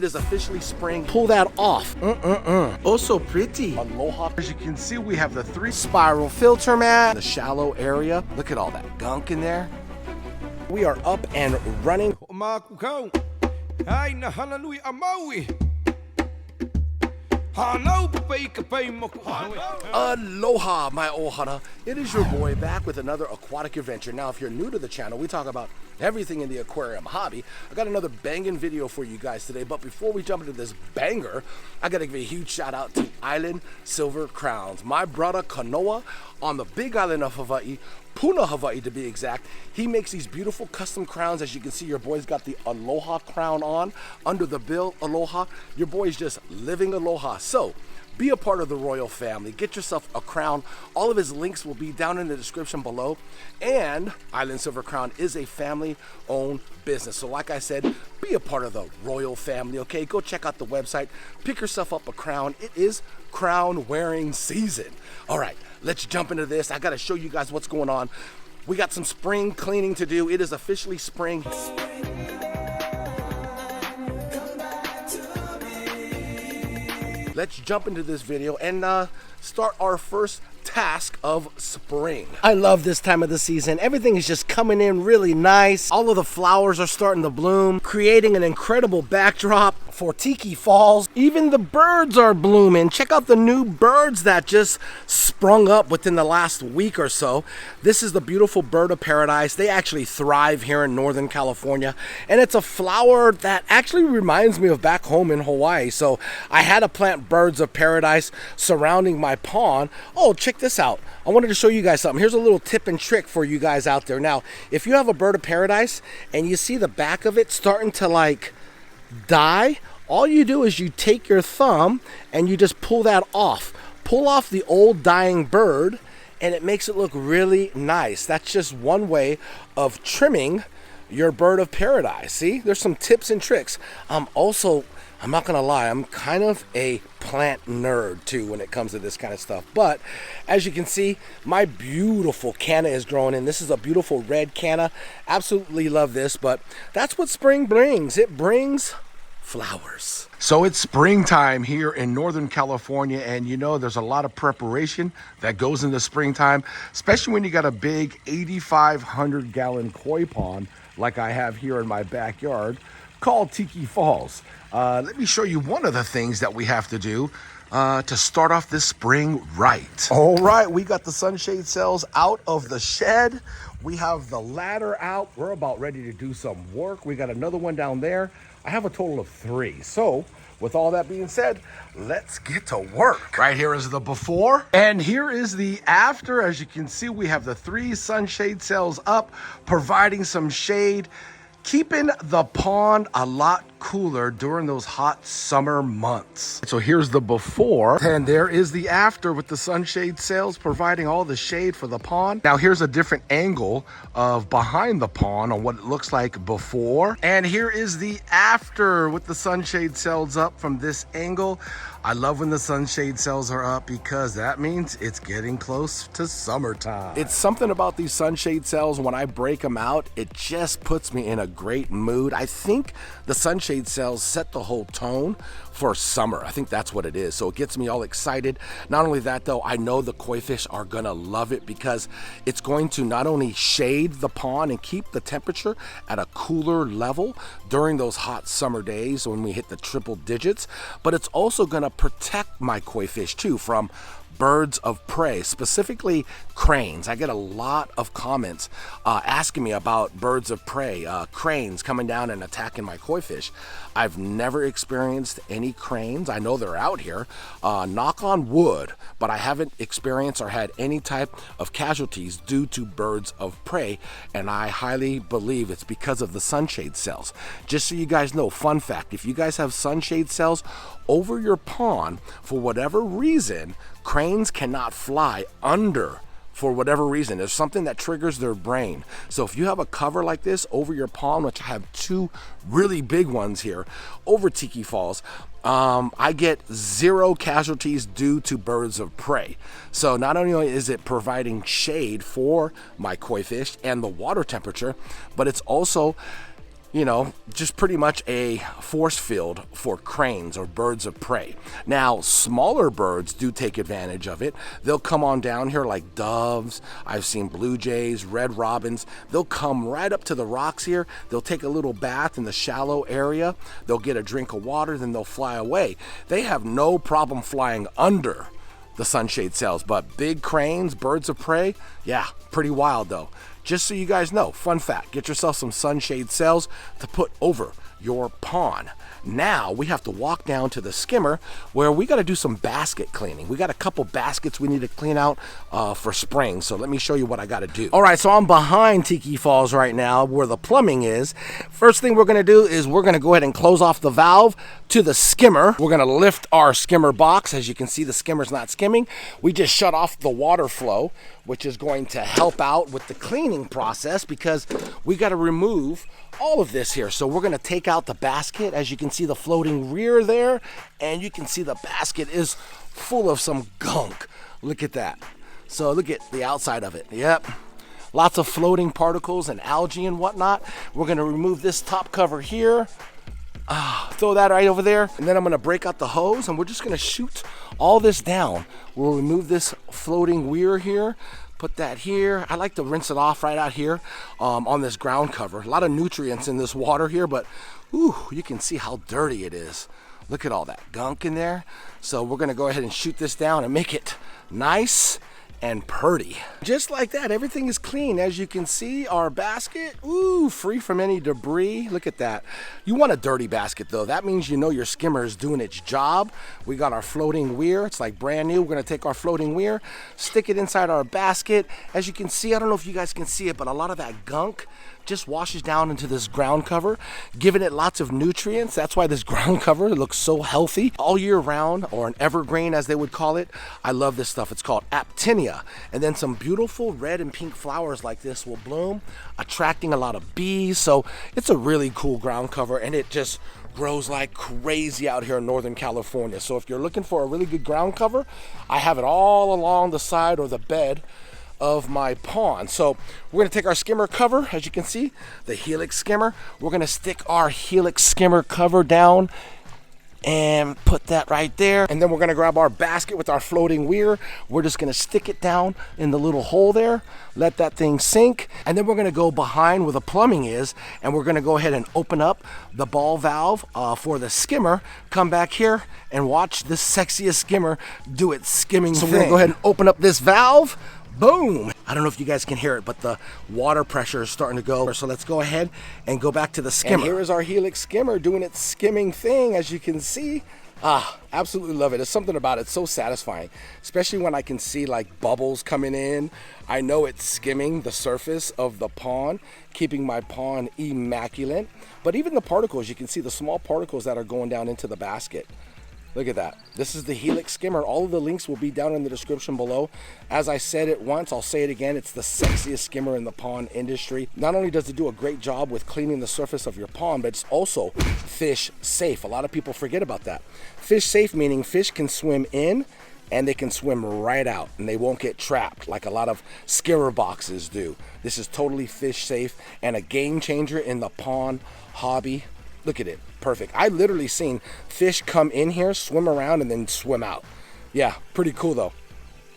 It is officially spring. Pull that off. Oh, so pretty. Aloha. As you can see, we have the 3 spiral filter mat, the shallow area. Look at all that gunk in there. We are up and running. Aloha, my ohana. It is your boy back with another aquatic adventure. Now, if you're new to the channel, we talk about everything in the aquarium hobby. I got another banging video for you guys today, but before we jump into this banger, I gotta give a huge shout out to Island Silver Crowns. My brother Kanoa on the big island of Hawaii, Puna, Hawaii to be exact. He makes these beautiful custom crowns. As you can see, your boy's got the Aloha crown on under the bill, Aloha. Your boy's just living Aloha. So be a part of the royal family. Get yourself a crown. All of his links will be down in the description below. And Island Silver Crown is a family-owned business. So like I said, be a part of the royal family, okay? Go check out the website. Pick yourself up a crown. It is crown wearing season. All right, let's jump into this. I got to show you guys what's going on. We got some spring cleaning to do. It is officially spring. Let's jump into this video and start our first task of spring. I love this time of the season. Everything is just coming in really nice. All of the flowers are starting to bloom, creating an incredible backdrop for Tiki Falls. Even the birds are blooming. Check out the new birds that just sprung up within the last week or so. This is the beautiful bird of paradise. They actually thrive here in Northern California, and it's a flower that actually reminds me of back home in Hawaii. So I had to plant birds of paradise surrounding my pond. Oh, check this out. I wanted to show you guys something. Here's a little tip and trick for you guys out there. Now, if you have a bird of paradise and you see the back of it starting to like die, all you do is you take your thumb and you just pull that off. Pull off the old dying bird and it makes it look really nice. That's just one way of trimming your bird of paradise. See, there's some tips and tricks. I'm not gonna lie, I'm kind of a plant nerd too when it comes to this kind of stuff. But as you can see, my beautiful canna is growing in. This is a beautiful red canna. Absolutely love this, but that's what spring brings. It brings flowers. So it's springtime here in Northern California, and you know there's a lot of preparation that goes into springtime, especially when you got a big 8,500 gallon koi pond like I have here in my backyard called Tiki Falls. Let me show you one of the things that we have to do to start off this spring right. All right, we got the sunshade cells out of the shed. We have the ladder out. We're about ready to do some work. We got another one down there. I have a total of 3. So with all that being said, let's get to work. Right here is the before, and here is the after. As you can see, we have the 3 sunshade cells up, providing some shade, keeping the pond a lot cooler during those hot summer months. So here's the before, and there is the after with the sunshade sails providing all the shade for the pond. Now here's a different angle of behind the pond on what it looks like before, and here is the after with the sunshade sails up from this angle. I love when the sunshade cells are up because that means it's getting close to summertime. It's something about these sunshade cells, when I break them out, it just puts me in a great mood. I think the sunshade cells set the whole tone for summer. I think that's what it is. So it gets me all excited. Not only that though, I know the koi fish are gonna love it because it's going to not only shade the pond and keep the temperature at a cooler level during those hot summer days when we hit the triple digits, but it's also gonna protect my koi fish too from birds of prey, specifically cranes. I get a lot of comments asking me about birds of prey, cranes coming down and attacking my koi fish. I've never experienced any cranes. I know they're out here, knock on wood, but I haven't experienced or had any type of casualties due to birds of prey, and I highly believe it's because of the sunshade cells. Just so you guys know, fun fact, if you guys have sunshade cells over your pond, for whatever reason, cranes cannot fly under. For whatever reason, there's something that triggers their brain. So if you have a cover like this over your pond, which I have 2 really big ones here over Tiki Falls, I get 0 casualties due to birds of prey. So not only is it providing shade for my koi fish and the water temperature, but it's also you know, just pretty much a force field for cranes or birds of prey. Now, smaller birds do take advantage of it. They'll come on down here like doves. I've seen blue jays, red robins. They'll come right up to the rocks here. They'll take a little bath in the shallow area. They'll get a drink of water, then they'll fly away. They have no problem flying under the sunshade sails, but big cranes, birds of prey, yeah, pretty wild though. Just so you guys know, fun fact, get yourself some sunshade sails to put over your pond. Now we have to walk down to the skimmer where we got to do some basket cleaning. We got a couple baskets we need to clean out for spring. So let me show you what I got to do. All right, so I'm behind Tiki Falls right now where the plumbing is. First thing we're going to do is we're going to go ahead and close off the valve to the skimmer. We're going to lift our skimmer box. As you can see, the skimmer's not skimming. We just shut off the water flow, which is going to help out with the cleaning process because we got to remove all of this here. So we're going to take out the basket. As you can see, the floating rear there, and you can see the basket is full of some gunk. Look at that. So look at the outside of it. Yep. Lots of floating particles and algae and whatnot. We're going to remove this top cover here. Throw that right over there, and then I'm going to break out the hose and we're just going to shoot all this down. We'll remove this floating weir here, put that here. I like to rinse it off right out here on this ground cover. A lot of nutrients in this water here, but ooh, you can see how dirty it is. Look at all that gunk in there. So we're going to go ahead and shoot this down and make it nice and purty. Just like that, everything is clean. As you can see, our basket, ooh, free from any debris. Look at that. You want a dirty basket though. That means you know your skimmer is doing its job. We got our floating weir. It's like brand new. We're gonna take our floating weir, stick it inside our basket. As you can see, I don't know if you guys can see it, but a lot of that gunk just washes down into this ground cover, giving it lots of nutrients. That's why this ground cover looks so healthy all year round, or an evergreen as they would call it. I love this stuff. It's called Actinia. And then some beautiful red and pink flowers like this will bloom, attracting a lot of bees. So it's a really cool ground cover, and it just grows like crazy out here in Northern California. So if you're looking for a really good ground cover, I have it all along the side or the bed of my pond. So we're gonna take our skimmer cover, as you can see, the Helix Skimmer. We're gonna stick our Helix Skimmer cover down and put that right there. And then we're gonna grab our basket with our floating weir. We're just gonna stick it down in the little hole there, let that thing sink. And then we're gonna go behind where the plumbing is, and we're gonna go ahead and open up the ball valve for the skimmer. Come back here and watch this sexiest skimmer do its skimming thing. So we're gonna go ahead and open up this valve. Boom! I don't know if you guys can hear it, but the water pressure is starting to go. So let's go ahead and go back to the skimmer. And here is our Helix Skimmer doing its skimming thing, as you can see. Absolutely love it. There's something about it so satisfying, especially when I can see like bubbles coming in. I know it's skimming the surface of the pond, keeping my pond immaculate. But even the particles, you can see the small particles that are going down into the basket. Look at that. This is the Helix Skimmer. All of the links will be down in the description below. As I said it once, I'll say it again. It's the sexiest skimmer in the pond industry. Not only does it do a great job with cleaning the surface of your pond, but it's also fish safe. A lot of people forget about that. Fish safe meaning fish can swim in and they can swim right out and they won't get trapped like a lot of skimmer boxes do. This is totally fish safe and a game changer in the pond hobby. Look at it, perfect. I literally seen fish come in here, swim around, and then swim out. Yeah, pretty cool though.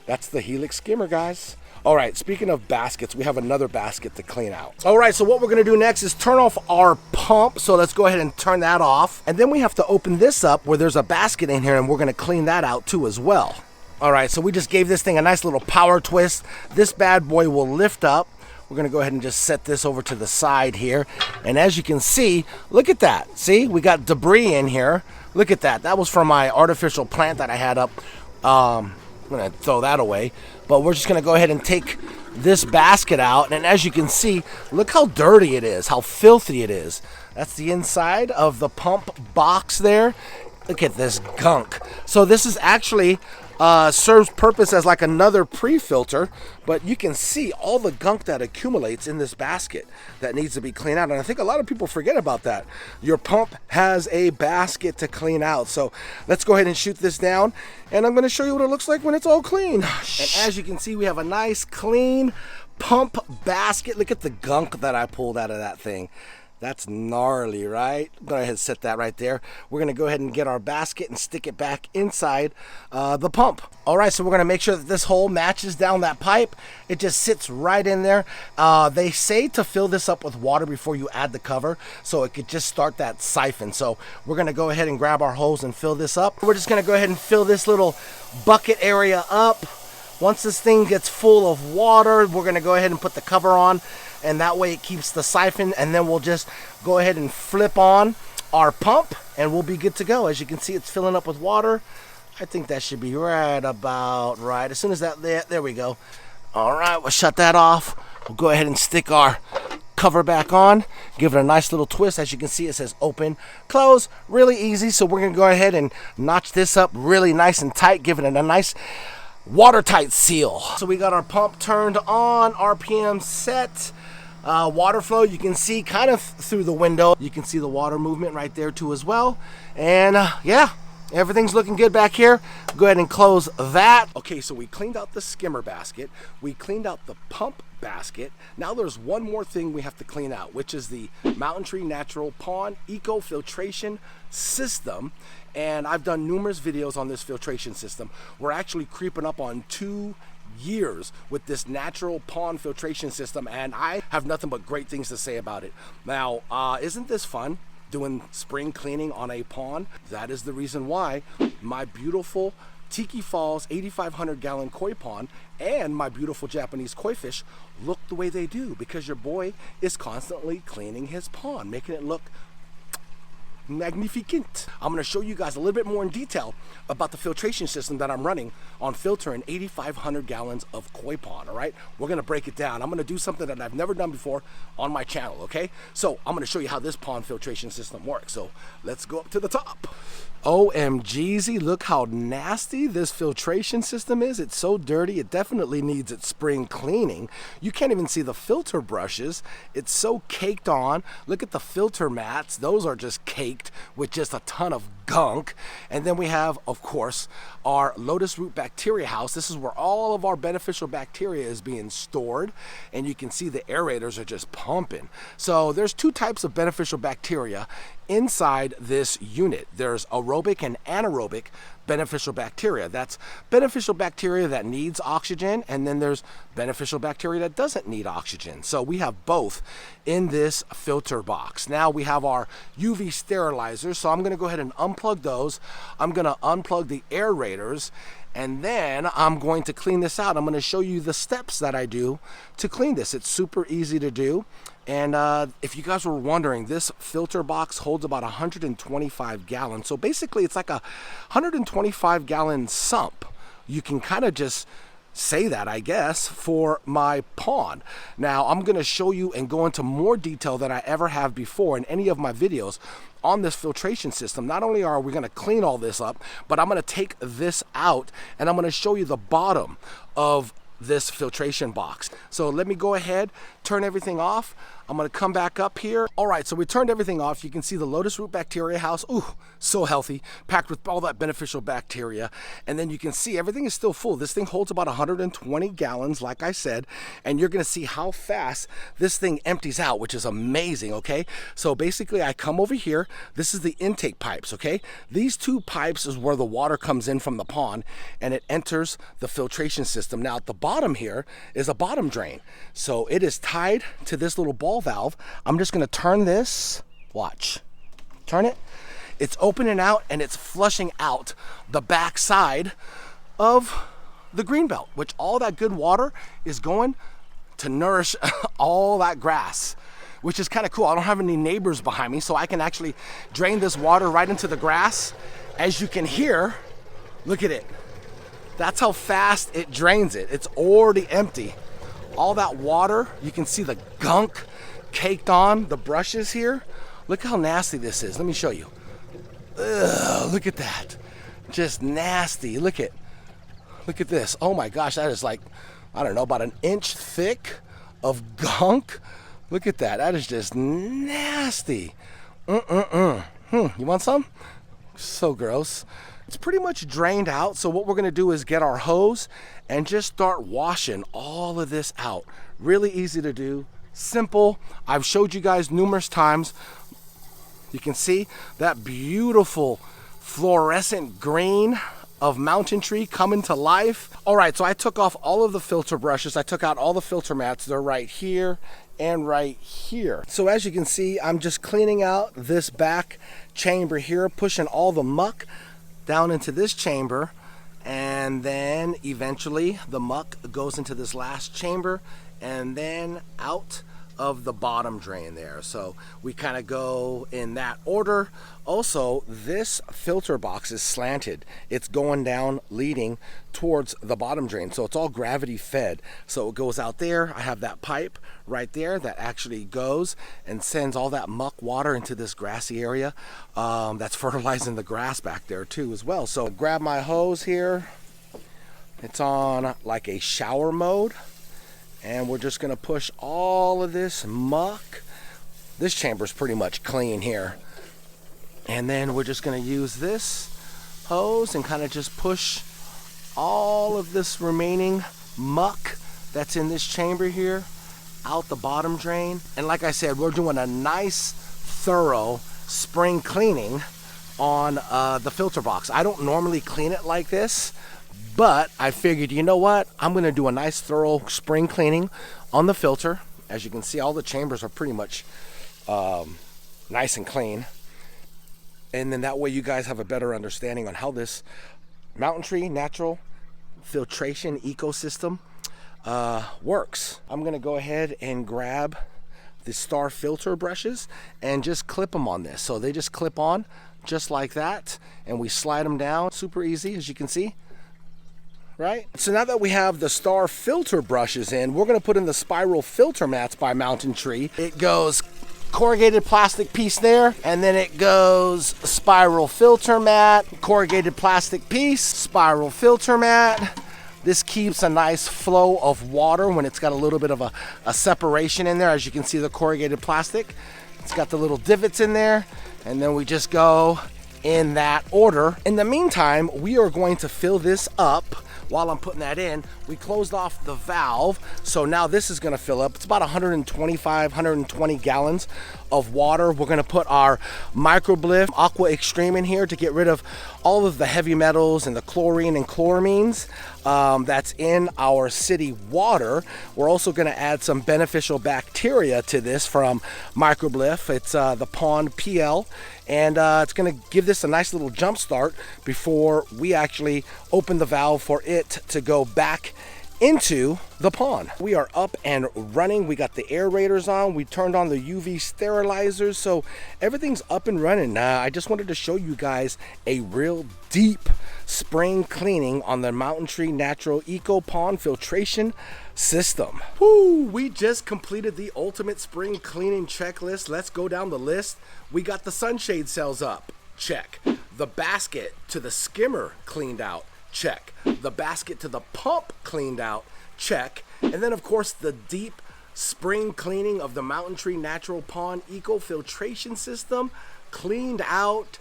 That's the Helix Skimmer, guys. All right, speaking of baskets, we have another basket to clean out. All right, so what we're gonna do next is turn off our pump. So let's go ahead and turn that off. And then we have to open this up where there's a basket in here, and we're gonna clean that out too as well. All right, so we just gave this thing a nice little power twist. This bad boy will lift up. We're gonna go ahead and just set this over to the side here. And as you can see, look at that. See, we got debris in here. Look at that. That was from my artificial plant that I had up. I'm gonna throw that away. But we're just gonna go ahead and take this basket out. And as you can see, look how dirty it is, how filthy it is. That's the inside of the pump box there. Look at this gunk. So this is actually serves purpose as like another pre-filter, but you can see all the gunk that accumulates in this basket that needs to be cleaned out. And I think a lot of people forget about that. Your pump has a basket to clean out. So let's go ahead and shoot this down, and I'm going to show you what it looks like when it's all clean. And as you can see, we have a nice clean pump basket. Look at the gunk that I pulled out of that thing. That's gnarly, right? Go ahead and set that right there. We're gonna go ahead and get our basket and stick it back inside the pump. All right, so we're gonna make sure that this hole matches down that pipe. It just sits right in there. They say to fill this up with water before you add the cover, so it could just start that siphon. So we're gonna go ahead and grab our hose and fill this up. We're just gonna go ahead and fill this little bucket area up. Once this thing gets full of water, we're gonna go ahead and put the cover on, and that way it keeps the siphon, and then we'll just go ahead and flip on our pump and we'll be good to go. As you can see, it's filling up with water. I think that should be right about right. As soon as that, there we go. All right, we'll shut that off. We'll go ahead and stick our cover back on, give it a nice little twist. As you can see, it says open, close, really easy. So we're gonna go ahead and notch this up really nice and tight, give it a nice watertight seal. So we got our pump turned on, RPM set. Water flow, you can see kind of through the window. You can see the water movement right there too as well. And yeah, everything's looking good back here. Go ahead and close that. Okay, so we cleaned out the skimmer basket. We cleaned out the pump basket. Now there's one more thing we have to clean out, which is the Mountain Tree Natural Pond Eco Filtration System. And I've done numerous videos on this filtration system. We're actually creeping up on 2 years with this natural pond filtration system, and I have nothing but great things to say about it. Now, isn't this fun, doing spring cleaning on a pond? That is the reason why my beautiful Tiki Falls 8,500 gallon koi pond and my beautiful Japanese koi fish look the way they do, because your boy is constantly cleaning his pond, making it look magnificent. I'm going to show you guys a little bit more in detail about the filtration system that I'm running on filtering 8,500 gallons of koi pond. All right, we're going to break it down. I'm going to do something that I've never done before on my channel. Okay, so I'm going to show you how this pond filtration system works. So let's go up to the top. OMGZ, look how nasty this filtration system is. It's so dirty. It definitely needs its spring cleaning. You can't even see the filter brushes. It's so caked on. Look at the filter mats. Those are just caked with just a ton of gunk. And then we have, of course, our lotus root bacteria house. This is where all of our beneficial bacteria is being stored, and you can see the aerators are just pumping. So there's 2 types of beneficial bacteria inside this unit. There's aerobic and anaerobic beneficial bacteria. That's beneficial bacteria that needs oxygen, and then there's beneficial bacteria that doesn't need oxygen. So we have both in this filter box. Now we have our UV sterilizers, so I'm going to go ahead and unplug those. I'm going to unplug the aerators, and then I'm going to clean this out. I'm going to show you the steps that I do to clean this. It's super easy to do. And if you guys were wondering, this filter box holds about 125 gallons. So basically it's like a 125 gallon sump. You can kind of just say that, I guess, for my pond. Now I'm going to show you and go into more detail than I ever have before in any of my videos on this filtration system. Not only are we going to clean all this up, but I'm going to take this out and I'm going to show you the bottom of this filtration box. So let me go ahead, turn everything off. I'm going to come back up here. All right, so we turned everything off. You can see the lotus root bacteria house. Ooh, so healthy, packed with all that beneficial bacteria. And then you can see everything is still full. This thing holds about 120 gallons, like I said, and you're going to see how fast this thing empties out, which is amazing, okay? So basically I come over here. This is the intake pipes, okay? These 2 pipes is where the water comes in from the pond and it enters the filtration system. Now at the bottom here is a bottom drain. So it is tied to this little ball valve. I'm just going to turn this, watch, turn it. It's opening out and it's flushing out the back side of the green belt, which all that good water is going to nourish all that grass, which is kind of cool. I don't have any neighbors behind me, so I can actually drain this water right into the grass. As you can hear, look at it. That's how fast it drains it. It's already empty. All that water, you can see the gunk caked on the brushes here. Look how nasty this is. Let me show you. Ugh, look at that. Just nasty. Look at this. Oh my gosh, that is like, I don't know, about 1 inch thick of gunk. Look at that. That is just nasty. You want some? So gross. It's pretty much drained out. So what we're going to do is get our hose and just start washing all of this out. Really easy to do, simple. I've showed you guys numerous times. You can see that beautiful fluorescent green of mountain tree coming to life. All right, so I took off all of the filter brushes. I took out all the filter mats. They're right here and right here. So as you can see, I'm just cleaning out this back chamber here, pushing all the muck down into this chamber, and then eventually the muck goes into this last chamber and then out of the bottom drain there. So we kind of go in that order. Also, this filter box is slanted. It's going down, leading towards the bottom drain. So it's all gravity fed. So it goes out there. I have that pipe right there that actually goes and sends all that muck water into this grassy area. That's fertilizing the grass back there too as well. So grab my hose here. It's on like a shower mode. And we're just gonna push all of this muck. This chamber's pretty much clean here. And then we're just gonna use this hose and kind of just push all of this remaining muck that's in this chamber here out the bottom drain. And like I said, we're doing a nice, thorough spring cleaning on the filter box. I don't normally clean it like this, but I figured, you know what? I'm gonna do a nice thorough spring cleaning on the filter. As you can see, all the chambers are pretty much nice and clean. And then that way you guys have a better understanding on how this mountain tree natural filtration ecosystem works. I'm gonna go ahead and grab the star filter brushes and just clip them on this. So they just clip on just like that, and we slide them down super easy, as you can see. Right? So now that we have the star filter brushes in, we're going to put in the spiral filter mats by Mountain Tree. It goes corrugated plastic piece there, and then it goes spiral filter mat, corrugated plastic piece, spiral filter mat. This keeps a nice flow of water when it's got a little bit of a separation in there. As you can see, the corrugated plastic, it's got the little divots in there, and then we just go in that order. In the meantime, we are going to fill this up. While I'm putting that in, we closed off the valve, so now this is going to fill up. It's about 120 gallons of water. We're going to put our MICROBE-LIFT Aqua Extreme in here to get rid of all of the heavy metals and the chlorine and chloramines that's in our city water. We're also going to add some beneficial bacteria to this from MICROBE-LIFT. It's the Pond PL, and it's going to give this a nice little jump start before we actually open the valve for it to go back into the pond. We are up and running. We got the aerators on. We turned on the UV sterilizers, so everything's up and running. I just wanted to show you guys a real deep spring cleaning on the Mountain Tree Natural Eco Pond Filtration System. Woo! We just completed the ultimate spring cleaning checklist. Let's go down the list. We got the sunshade cells up. Check. The basket to the skimmer cleaned out. Check. The basket to the pump cleaned out. Check. And then of course the deep spring cleaning of the Mountain Tree Natural Pond Eco Filtration System cleaned out.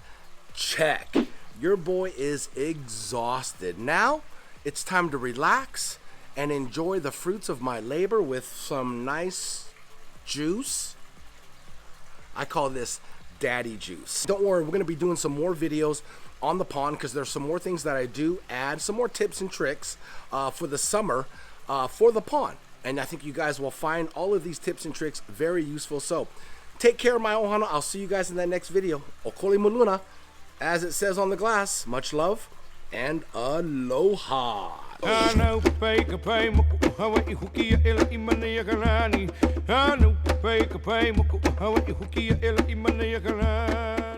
Check. Your boy is exhausted. Now it's time to relax and enjoy the fruits of my labor with some nice juice. I call this daddy juice. Don't worry, we're going to be doing some more videos on the pond because there's some more things that I do add, some more tips and tricks for the summer for the pond. And I think you guys will find all of these tips and tricks very useful. So take care, my ohana. I'll see you guys in that next video. Okoli muluna, as it says on the glass. Much love and aloha. Ano pay kapay muku hawa ihukia ela imana yakalani. Ano pay kapay muku hawa ihukia ela imana yakalani.